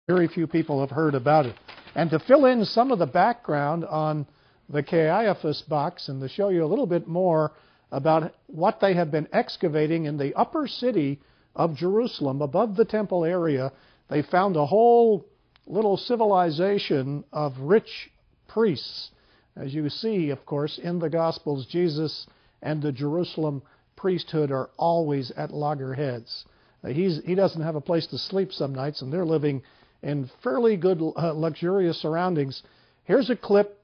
Very few people have heard about it. And to fill in some of the background on the Caiaphas box and to show you a little bit more about what they have been excavating in the upper city of Jerusalem, above the temple area, they found a whole little civilization of rich priests. As you see, of course, in the Gospels, Jesus and the Jerusalem priesthood are always at loggerheads. He doesn't have a place to sleep some nights, and they're living in fairly good, luxurious surroundings. Here's a clip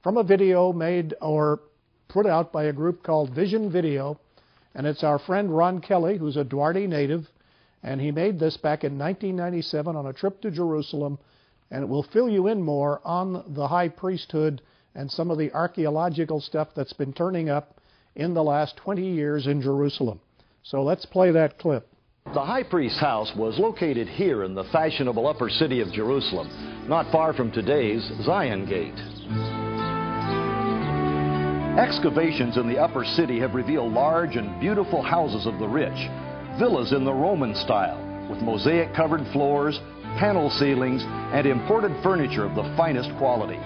from a video made or put out by a group called Vision Video, and it's our friend Ron Kelly, who's a Duarte native, and he made this back in 1997 on a trip to Jerusalem, and it will fill you in more on the high priesthood and some of the archaeological stuff that's been turning up in the last 20 years in Jerusalem. So let's play that clip. The high priest's house was located here in the fashionable upper city of Jerusalem, not far from today's Zion Gate. Excavations in the upper city have revealed large and beautiful houses of the rich, villas in the Roman style, with mosaic-covered floors, panel ceilings, and imported furniture of the finest quality.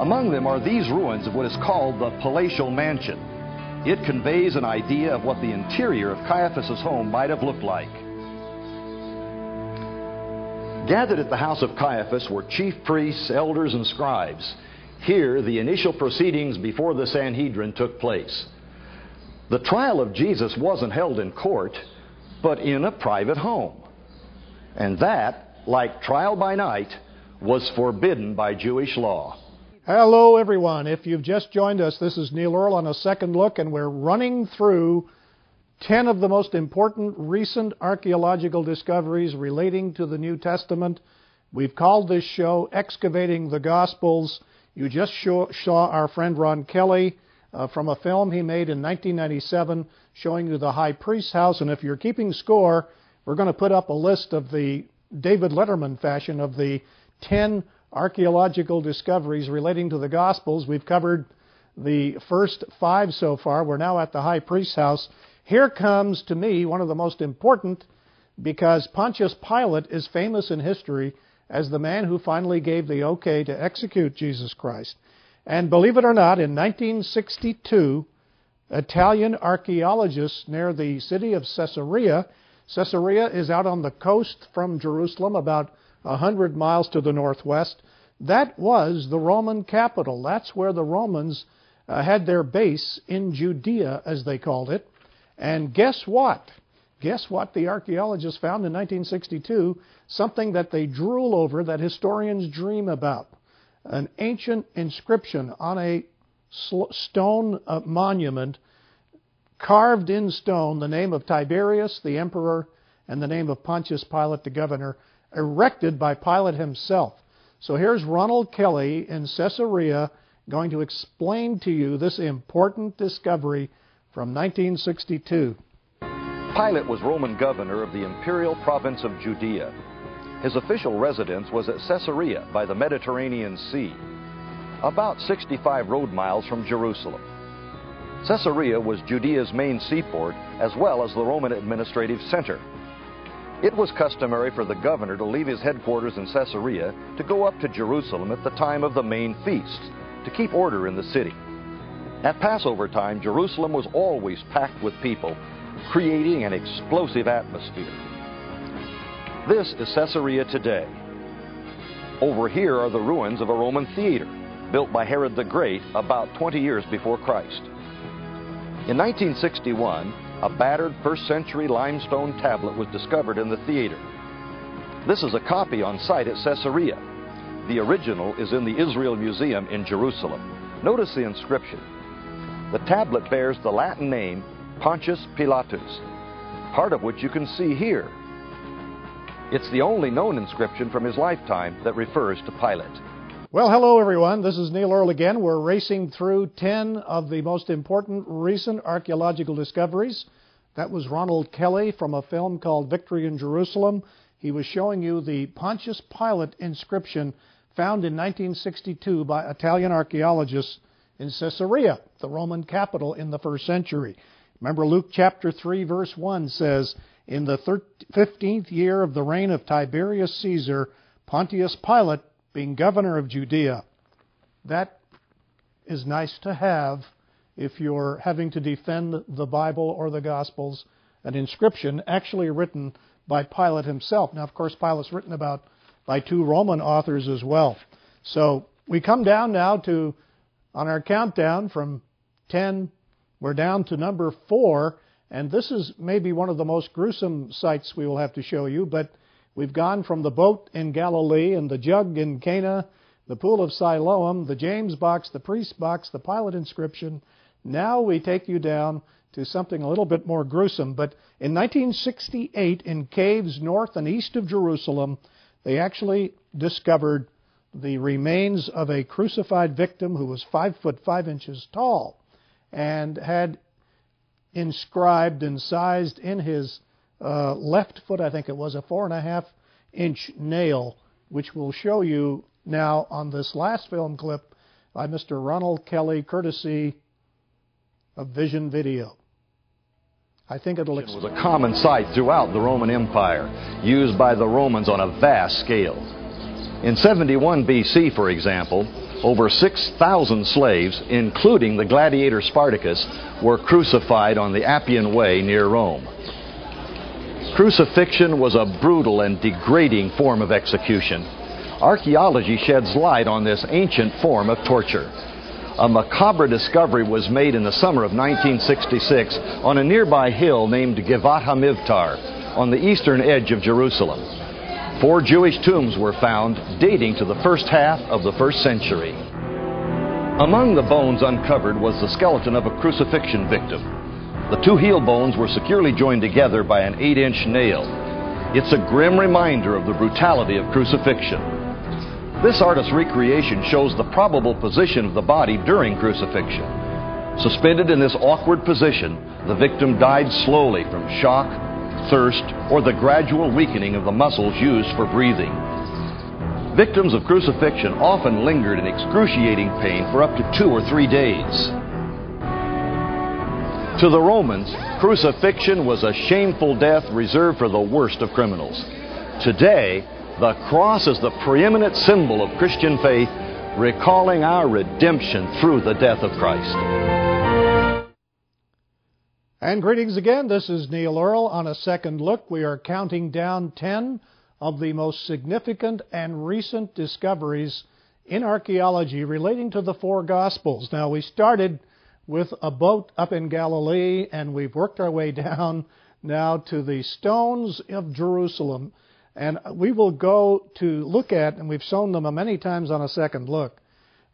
Among them are these ruins of what is called the palatial mansion. It conveys an idea of what the interior of Caiaphas' home might have looked like. Gathered at the house of Caiaphas were chief priests, elders, and scribes. Here, the initial proceedings before the Sanhedrin took place. The trial of Jesus wasn't held in court, but in a private home. And that, like trial by night, was forbidden by Jewish law. Hello, everyone. If you've just joined us, this is Neil Earl on A Second Look, and we're running through 10 of the most important recent archaeological discoveries relating to the New Testament. We've called this show Excavating the Gospels. You just saw our friend Ron Kelly from a film he made in 1997 showing you the high priest's house. And if you're keeping score, we're going to put up a list of the David Letterman fashion of the 10 archaeological discoveries relating to the Gospels. We've covered the first 5 so far. We're now at the high priest's house. Here comes, to me, one of the most important, because Pontius Pilate is famous in history as the man who finally gave the okay to execute Jesus Christ. And believe it or not, in 1962, Italian archaeologists near the city of Caesarea is out on the coast from Jerusalem, about 100 miles to the northwest. That was the Roman capital. That's where the Romans had their base in Judea, as they called it. And guess what? Guess what the archaeologists found in 1962? Something that they drool over, that historians dream about. An ancient inscription on a stone monument, carved in stone, the name of Tiberius, the emperor, and the name of Pontius Pilate, the governor, erected by Pilate himself. So here's Ronald Kelly in Caesarea going to explain to you this important discovery from 1962. Pilate was Roman governor of the imperial province of Judea. His official residence was at Caesarea by the Mediterranean Sea, about 65 road miles from Jerusalem. Caesarea was Judea's main seaport as well as the Roman administrative center. It was customary for the governor to leave his headquarters in Caesarea to go up to Jerusalem at the time of the main feasts to keep order in the city. At Passover time, Jerusalem was always packed with people, creating an explosive atmosphere. This is Caesarea today. Over here are the ruins of a Roman theater, built by Herod the Great about 20 years before Christ. In 1961, a battered first-century limestone tablet was discovered in the theater. This is a copy on site at Caesarea. The original is in the Israel Museum in Jerusalem. Notice the inscription. The tablet bears the Latin name Pontius Pilatus, part of which you can see here. It's the only known inscription from his lifetime that refers to Pilate. Well, hello everyone. This is Neil Earl again. We're racing through 10 of the most important recent archaeological discoveries. That was Ronald Kelly from a film called Victory in Jerusalem. He was showing you the Pontius Pilate inscription found in 1962 by Italian archaeologists in Caesarea, the Roman capital in the first century. Remember, Luke chapter 3, verse 1 says, in the 15th year of the reign of Tiberius Caesar, Pontius Pilate being governor of Judea. That is nice to have if you're having to defend the Bible or the Gospels, an inscription actually written by Pilate himself. Now, of course, Pilate's written about by two Roman authors as well. So we come down now to, on our countdown from 10, we're down to number 4, and this is maybe one of the most gruesome sights we will have to show you, but we've gone from the boat in Galilee and the jug in Cana, the pool of Siloam, the James box, the priest box, the Pilate inscription. Now we take you down to something a little bit more gruesome. But in 1968, in caves north and east of Jerusalem, they actually discovered the remains of a crucified victim who was 5 foot 5 inches tall and had inscribed, incised in his left foot, I think it was, a 4.5-inch nail, which we'll show you now on this last film clip by Mr. Ronald Kelly, courtesy of Vision Video. I think it'll explain. It was a common sight throughout the Roman Empire, used by the Romans on a vast scale. In 71 BC, for example, over 6,000 slaves, including the gladiator Spartacus, were crucified on the Appian Way near Rome. Crucifixion was a brutal and degrading form of execution. Archaeology sheds light on this ancient form of torture. A macabre discovery was made in the summer of 1966 on a nearby hill named Givat HaMivtar on the eastern edge of Jerusalem. 4 Jewish tombs were found dating to the first half of the 1st century. Among the bones uncovered was the skeleton of a crucifixion victim. The 2 heel bones were securely joined together by an 8-inch nail. It's a grim reminder of the brutality of crucifixion. This artist's recreation shows the probable position of the body during crucifixion. Suspended in this awkward position, the victim died slowly from shock, thirst, or the gradual weakening of the muscles used for breathing. Victims of crucifixion often lingered in excruciating pain for up to 2 or 3 days. To the Romans, crucifixion was a shameful death reserved for the worst of criminals. Today, the cross is the preeminent symbol of Christian faith, recalling our redemption through the death of Christ. And greetings again. This is Neil Earl on a second look. We are counting down 10 of the most significant and recent discoveries in archaeology relating to the 4 Gospels. Now, we started with a boat up in Galilee, and we've worked our way down now to the stones of Jerusalem. And we will go to look at, and we've shown them many times on a second look,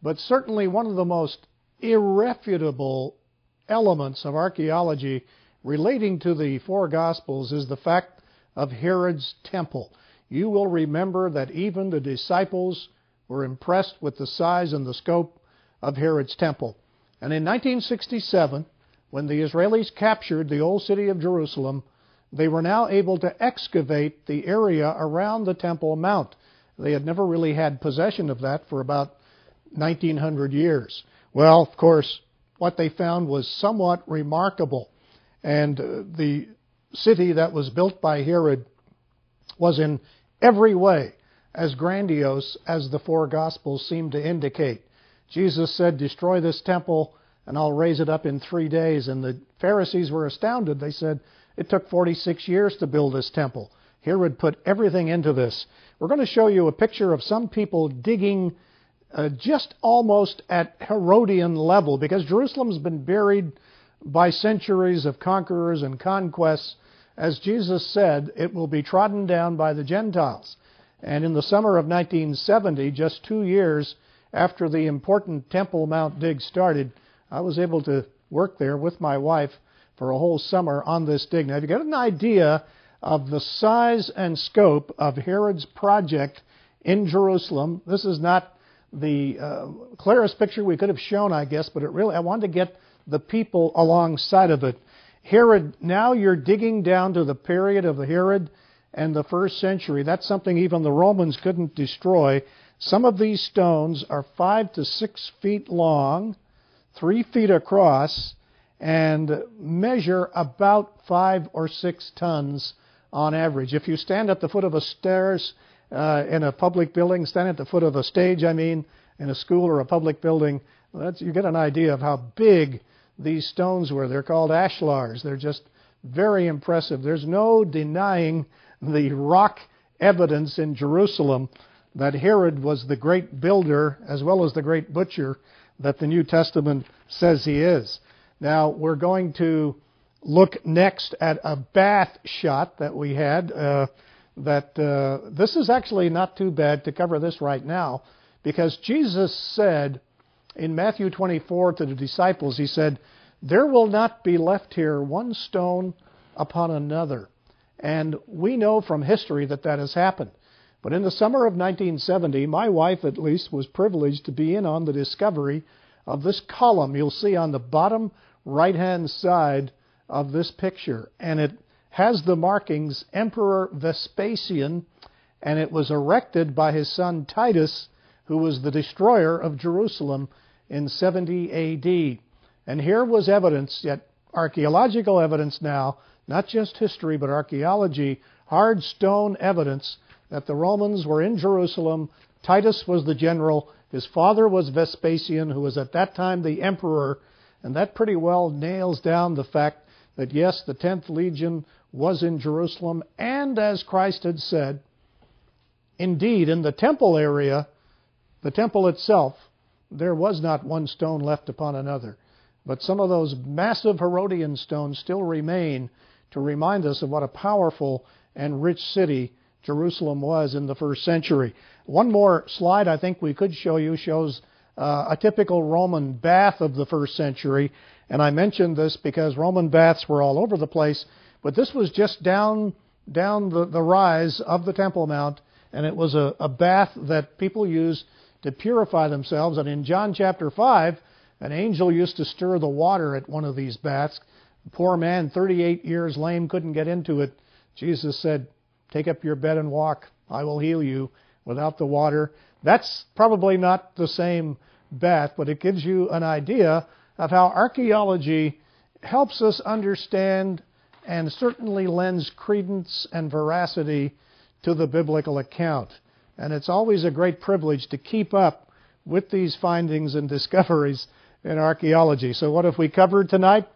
but certainly one of the most irrefutable elements of archaeology relating to the 4 Gospels is the fact of Herod's temple. You will remember that even the disciples were impressed with the size and the scope of Herod's temple. And in 1967, when the Israelis captured the old city of Jerusalem, they were now able to excavate the area around the Temple Mount. They had never really had possession of that for about 1900 years. Well, of course, what they found was somewhat remarkable. And the city that was built by Herod was in every way as grandiose as the 4 Gospels seem to indicate. Jesus said, "Destroy this temple, and I'll raise it up in 3 days." And the Pharisees were astounded. They said, "It took 46 years to build this temple." Herod put everything into this. We're going to show you a picture of some people digging just almost at Herodian level, because Jerusalem's been buried by centuries of conquerors and conquests. As Jesus said, it will be trodden down by the Gentiles. And in the summer of 1970, just 2 years after the important Temple Mount dig started, I was able to work there with my wife for a whole summer on this dig. Now, if you get an idea of the size and scope of Herod's project in Jerusalem, this is not the clearest picture we could have shown, I guess, but I wanted to get the people alongside of it. Herod, now you're digging down to the period of the Herod and the 1st century. That's something even the Romans couldn't destroy. Some of these stones are 5 to 6 feet long, 3 feet across, and measure about 5 or 6 tons on average. If you stand at the foot of a stairs in a public building, stand at the foot of a stage, in a school or a public building, you get an idea of how big these stones were. They're called ashlars. They're just very impressive. There's no denying the rock evidence in Jerusalem that Herod was the great builder as well as the great butcher that the New Testament says he is. Now, we're going to look next at a bath shot that we had. This is actually not too bad to cover this right now, because Jesus said in Matthew 24 to the disciples, he said, "There will not be left here one stone upon another." And we know from history that that has happened. But in the summer of 1970, my wife at least was privileged to be in on the discovery of this column you'll see on the bottom right-hand side of this picture. And it has the markings Emperor Vespasian, and it was erected by his son Titus, who was the destroyer of Jerusalem in 70 A.D. And here was evidence, yet archaeological evidence now, not just history but archaeology, hard stone evidence that the Romans were in Jerusalem. Titus was the general. His father was Vespasian, who was at that time the emperor. And that pretty well nails down the fact that, yes, the 10th Legion was in Jerusalem. And as Christ had said, indeed, in the temple area, the temple itself, there was not one stone left upon another. But some of those massive Herodian stones still remain to remind us of what a powerful and rich city Jerusalem was in the first century. One more slide I think we could show you shows a typical Roman bath of the first century. And I mentioned this because Roman baths were all over the place, but this was just down the rise of the Temple Mount, and it was a bath that people used to purify themselves. And in John chapter 5, an angel used to stir the water at one of these baths. The poor man, 38 years lame, couldn't get into it. Jesus said, "Take up your bed and walk. I will heal you," without the water. That's probably not the same bath, but it gives you an idea of how archaeology helps us understand and certainly lends credence and veracity to the biblical account. And it's always a great privilege to keep up with these findings and discoveries in archaeology. So what have we covered tonight?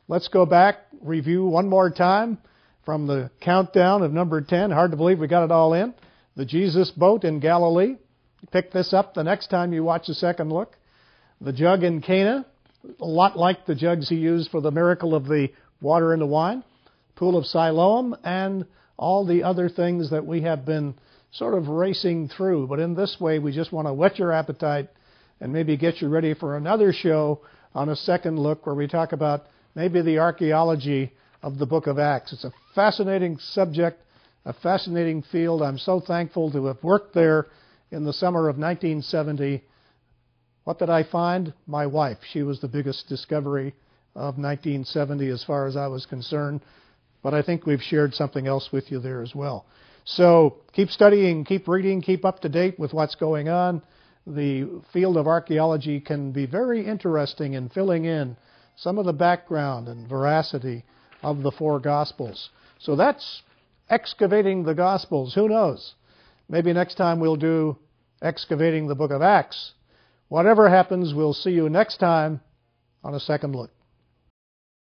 Let's go back, review one more time from the countdown of number 10. Hard to believe we got it all in. The Jesus boat in Galilee. Pick this up the next time you watch a second look. The jug in Cana, a lot like the jugs he used for the miracle of the water into wine. Pool of Siloam, and all the other things that we have been sort of racing through. But in this way, we just want to whet your appetite and maybe get you ready for another show on a second look where we talk about maybe the archaeology of the book of Acts. It's a fascinating subject, a fascinating field. I'm so thankful to have worked there in the summer of 1970. What did I find? My wife. She was the biggest discovery of 1970 as far as I was concerned. But I think we've shared something else with you there as well. So keep studying, keep reading, keep up to date with what's going on. The field of archaeology can be very interesting in filling in some of the background and veracity of the four Gospels. So that's excavating the Gospels. Who knows? Maybe next time we'll do excavating the book of Acts. Whatever happens, we'll see you next time on A Second Look.